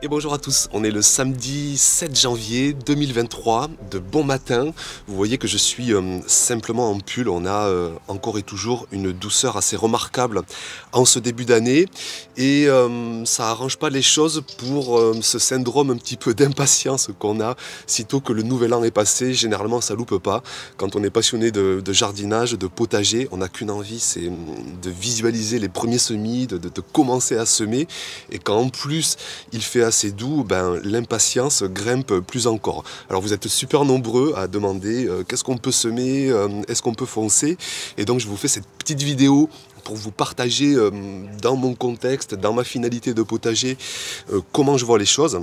Et bonjour à tous, on est le samedi 7 janvier 2023, de bon matin. Vous voyez que je suis simplement en pull, on a encore et toujours une douceur assez remarquable en ce début d'année. Et ça arrange pas les choses pour ce syndrome un petit peu d'impatience qu'on a sitôt que le nouvel an est passé. Généralement ça loupe pas. Quand on est passionné de jardinage, de potager, on n'a qu'une envie, c'est de visualiser les premiers semis, de commencer à semer. Et quand en plus il fait assez doux, ben, l'impatience grimpe plus encore. Alors vous êtes super nombreux à demander qu'est-ce qu'on peut semer, est-ce qu'on peut foncer, et donc je vous fais cette petite vidéo pour vous partager dans mon contexte, dans ma finalité de potager, comment je vois les choses.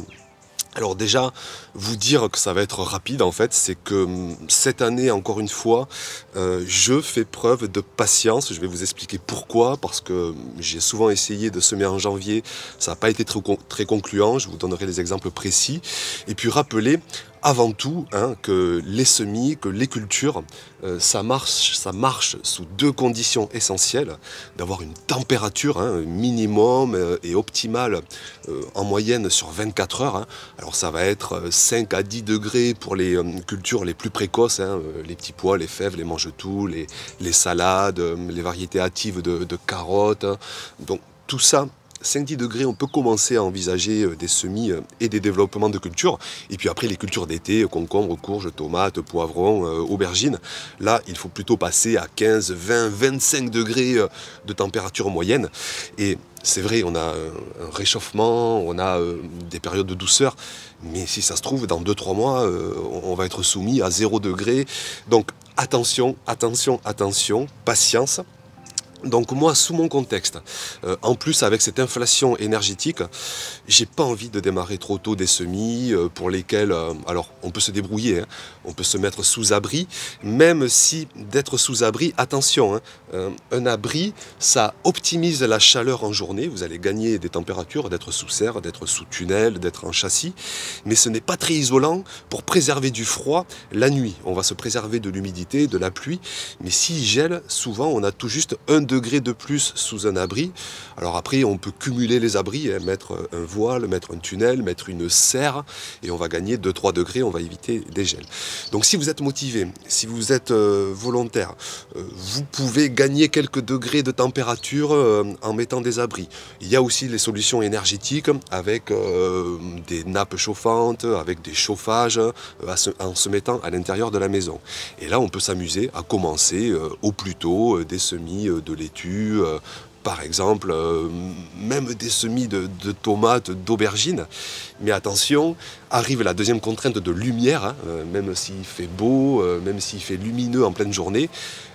Alors déjà, vous dire que ça va être rapide en fait, c'est que cette année, encore une fois, je fais preuve de patience. Je vais vous expliquer pourquoi, parce que j'ai souvent essayé de semer en janvier, ça n'a pas été très concluant, je vous donnerai les exemples précis. Et puis rappelez avant tout que les semis, que les cultures, ça marche sous deux conditions essentielles. D'avoir une température minimum et optimale en moyenne sur 24 heures. Alors ça va être 5 à 10 degrés pour les cultures les plus précoces, les petits pois, les fèves, les mange-tout, les salades, les variétés hâtives de carottes. Donc tout ça, 5-10 degrés, on peut commencer à envisager des semis et des développements de cultures. Et puis après, les cultures d'été, concombres, courges, tomates, poivrons, aubergines. Là, il faut plutôt passer à 15, 20, 25 degrés de température moyenne. Et c'est vrai, on a un réchauffement, on a des périodes de douceur. Mais si ça se trouve, dans 2-3 mois, on va être soumis à 0 degré. Donc attention, attention, attention, patience. Donc moi, sous mon contexte, en plus avec cette inflation énergétique, j'ai pas envie de démarrer trop tôt des semis pour lesquels, alors on peut se débrouiller, on peut se mettre sous abri, même si d'être sous abri, attention, un abri, ça optimise la chaleur en journée, vous allez gagner des températures, d'être sous serre, d'être sous tunnel, d'être en châssis, mais ce n'est pas très isolant pour préserver du froid la nuit. On va se préserver de l'humidité, de la pluie, mais s'il gèle, souvent on a tout juste 1 degré de plus sous un abri. Alors après, on peut cumuler les abris, mettre un voile, mettre un tunnel, mettre une serre, et on va gagner 2-3 degrés, on va éviter des gels. Donc si vous êtes motivé, si vous êtes volontaire, vous pouvez gagner quelques degrés de température en mettant des abris. Il y a aussi les solutions énergétiques avec des nappes chauffantes, avec des chauffages, en se mettant à l'intérieur de la maison. Et là, on peut s'amuser à commencer au plus tôt des semis de laitue, par exemple, même des semis de tomates, d'aubergines. Mais attention, arrive la deuxième contrainte de lumière, même s'il fait beau, même s'il fait lumineux en pleine journée,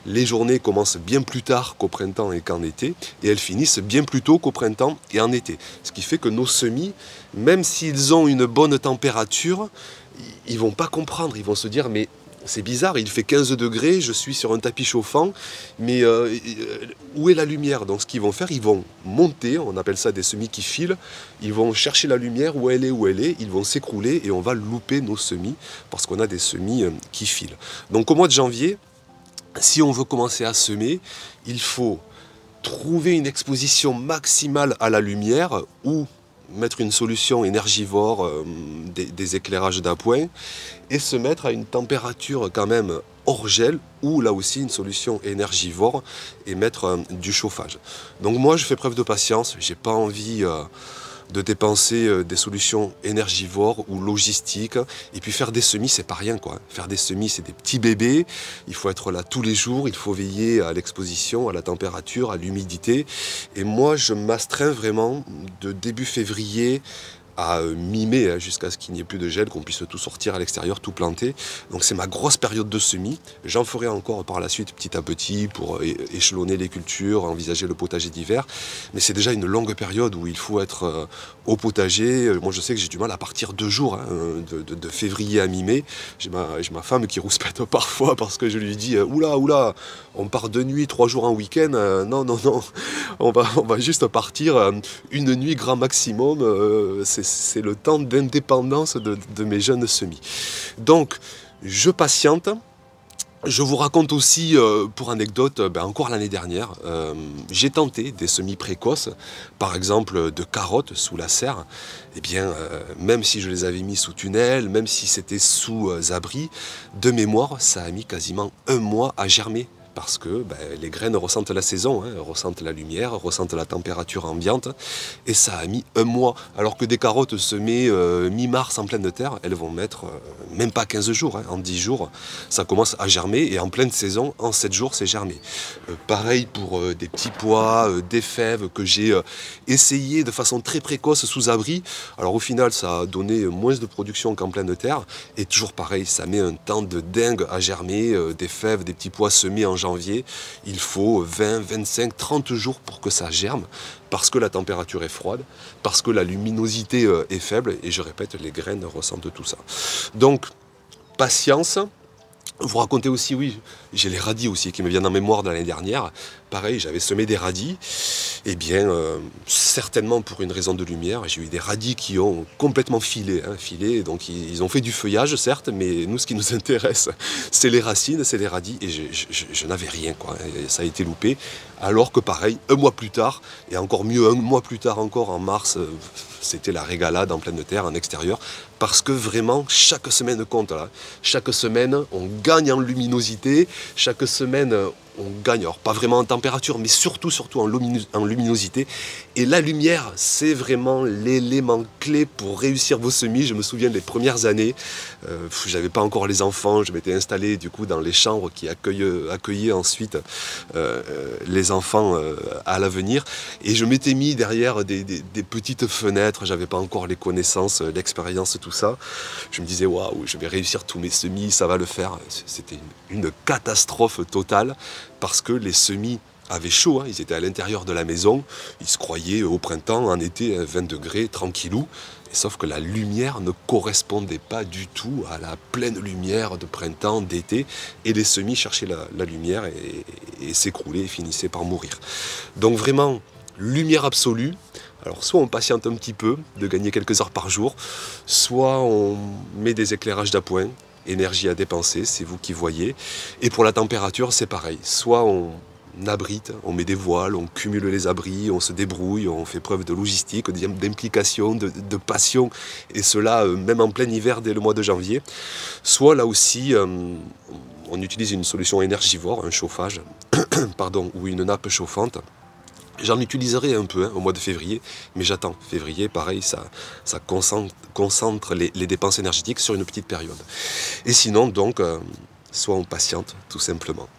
les journées commencent bien plus tard qu'au printemps et qu'en été, et elles finissent bien plus tôt qu'au printemps et en été. Ce qui fait que nos semis, même s'ils ont une bonne température, ils ne vont pas comprendre, ils vont se dire mais c'est bizarre, il fait 15 degrés, je suis sur un tapis chauffant, mais où est la lumière? Donc ce qu'ils vont faire, ils vont monter, on appelle ça des semis qui filent, ils vont chercher la lumière où elle est, ils vont s'écrouler et on va louper nos semis parce qu'on a des semis qui filent. Donc au mois de janvier, si on veut commencer à semer, il faut trouver une exposition maximale à la lumière ou mettre une solution énergivore, des éclairages d'appoint, et se mettre à une température quand même hors gel, ou là aussi une solution énergivore, et mettre du chauffage. Donc moi je fais preuve de patience, j'ai pas envie de dépenser des solutions énergivores ou logistiques. Et puis faire des semis, c'est pas rien, quoi. Faire des semis, c'est des petits bébés. Il faut être là tous les jours, il faut veiller à l'exposition, à la température, à l'humidité. Et moi, je m'astreins vraiment de début février à mi-mai, jusqu'à ce qu'il n'y ait plus de gel, qu'on puisse tout sortir à l'extérieur, tout planter. Donc c'est ma grosse période de semis. J'en ferai encore par la suite petit à petit pour échelonner les cultures, envisager le potager d'hiver. Mais c'est déjà une longue période où il faut être au potager. Moi je sais que j'ai du mal à partir 2 jours, de février à mi-mai. J'ai ma femme qui rouspète parfois parce que je lui dis oula, oula, on part de nuit, 3 jours en week-end. Non, non, non, on va juste partir une nuit grand maximum. C'est le temps d'indépendance de mes jeunes semis. Donc, je patiente. Je vous raconte aussi, pour anecdote, encore l'année dernière, j'ai tenté des semis précoces, par exemple de carottes sous la serre. Eh bien, même si je les avais mis sous tunnel, même si c'était sous abri, de mémoire, ça a mis quasiment 1 mois à germer. Parce que les graines ressentent la saison, hein, ressentent la lumière, ressentent la température ambiante, et ça a mis 1 mois. Alors que des carottes semées mi-mars en pleine terre, elles vont mettre même pas 15 jours, hein, en 10 jours, ça commence à germer, et en pleine saison, en 7 jours, c'est germé. Pareil pour des petits pois, des fèves que j'ai essayé de façon très précoce sous abri. Alors au final, ça a donné moins de production qu'en pleine terre, et toujours pareil, ça met un temps de dingue à germer, des fèves, des petits pois semés en janvier, il faut 20, 25, 30 jours pour que ça germe, parce que la température est froide, parce que la luminosité est faible, et je répète, les graines ressentent tout ça. Donc, patience. Vous racontez aussi, oui, j'ai les radis aussi qui me viennent en mémoire de l'année dernière. Pareil, j'avais semé des radis. Eh bien, certainement pour une raison de lumière, j'ai eu des radis qui ont complètement filé. Hein, filé, donc ils ont fait du feuillage, certes, mais nous, ce qui nous intéresse, c'est les racines, c'est les radis. Et je n'avais rien, quoi. Et ça a été loupé. Alors que pareil, 1 mois plus tard, et encore mieux, 1 mois plus tard encore, en mars, c'était la régalade en pleine terre, en extérieur. Parce que vraiment, chaque semaine compte. Là. Chaque semaine, on gagne en luminosité. Chaque semaine, on gagne, alors pas vraiment en température, mais surtout en luminosité. Et la lumière, c'est vraiment l'élément clé pour réussir vos semis. Je me souviens des premières années, j'avais pas encore les enfants, je m'étais installé du coup dans les chambres qui accueillaient ensuite les enfants à l'avenir. Et je m'étais mis derrière des petites fenêtres, j'avais pas encore les connaissances, l'expérience, tout ça. Je me disais, waouh, je vais réussir tous mes semis, ça va le faire. C'était une catastrophe totale. Parce que les semis avaient chaud, hein, ils étaient à l'intérieur de la maison, ils se croyaient au printemps, en été, 20 degrés, tranquillou. Et sauf que la lumière ne correspondait pas du tout à la pleine lumière de printemps, d'été, et les semis cherchaient la lumière et s'écroulaient et finissaient par mourir. Donc vraiment, lumière absolue. Alors soit on patiente un petit peu, de gagner quelques heures par jour, soit on met des éclairages d'appoint, énergie à dépenser, c'est vous qui voyez. Et pour la température, c'est pareil. Soit on abrite, on met des voiles, on cumule les abris, on se débrouille, on fait preuve de logistique, d'implication, de passion, et cela même en plein hiver dès le mois de janvier. Soit là aussi, on utilise une solution énergivore, un chauffage, pardon, ou une nappe chauffante. J'en utiliserai un peu au mois de février, mais j'attends. Février, pareil, ça concentre les dépenses énergétiques sur une petite période. Et sinon, donc, soit on patiente, tout simplement.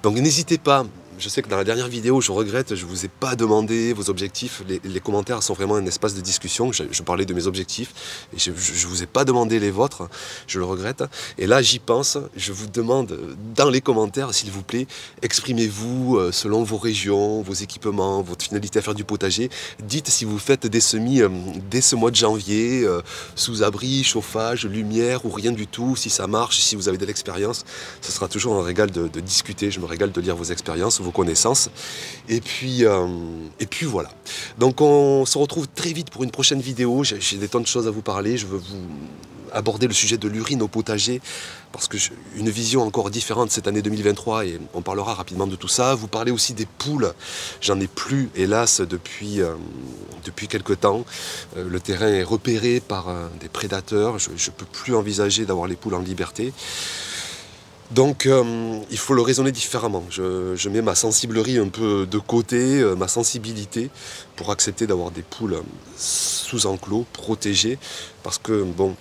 Donc n'hésitez pas. Je sais que dans la dernière vidéo, je regrette, je ne vous ai pas demandé vos objectifs. Les commentaires sont vraiment un espace de discussion. Je parlais de mes objectifs et je ne vous ai pas demandé les vôtres. Je le regrette. Et là, j'y pense. Je vous demande dans les commentaires, s'il vous plaît, exprimez-vous selon vos régions, vos équipements, votre finalité à faire du potager. Dites si vous faites des semis dès ce mois de janvier, sous abri, chauffage, lumière ou rien du tout. Si ça marche, si vous avez de l'expérience, ce sera toujours un régal de discuter. Je me régale de lire vos expériences, vos connaissances. Et puis voilà. Donc on se retrouve très vite pour une prochaine vidéo. J'ai des tonnes de choses à vous parler. Je veux vous aborder le sujet de l'urine au potager parce que une vision encore différente cette année 2023 et on parlera rapidement de tout ça. Vous parlez aussi des poules. J'en ai plus, hélas, depuis quelque temps. Le terrain est repéré par des prédateurs. Je ne peux plus envisager d'avoir les poules en liberté. Donc il faut le raisonner différemment. Je mets ma sensiblerie un peu de côté, ma sensibilité, pour accepter d'avoir des poules sous enclos, protégées, parce que bon,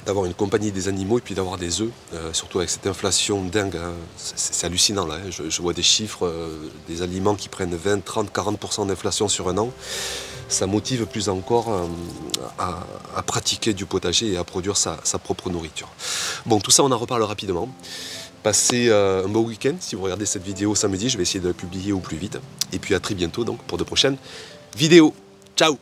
d'avoir une compagnie des animaux et puis d'avoir des œufs, surtout avec cette inflation dingue, hein, c'est hallucinant là. Hein. Je vois des chiffres, des aliments qui prennent 20, 30, 40% d'inflation sur un an. Ça motive plus encore à pratiquer du potager et à produire sa propre nourriture. Bon, tout ça, on en reparle rapidement. Passez un beau week-end. Si vous regardez cette vidéo samedi, je vais essayer de la publier au plus vite. Et puis à très bientôt donc pour de prochaines vidéos. Ciao!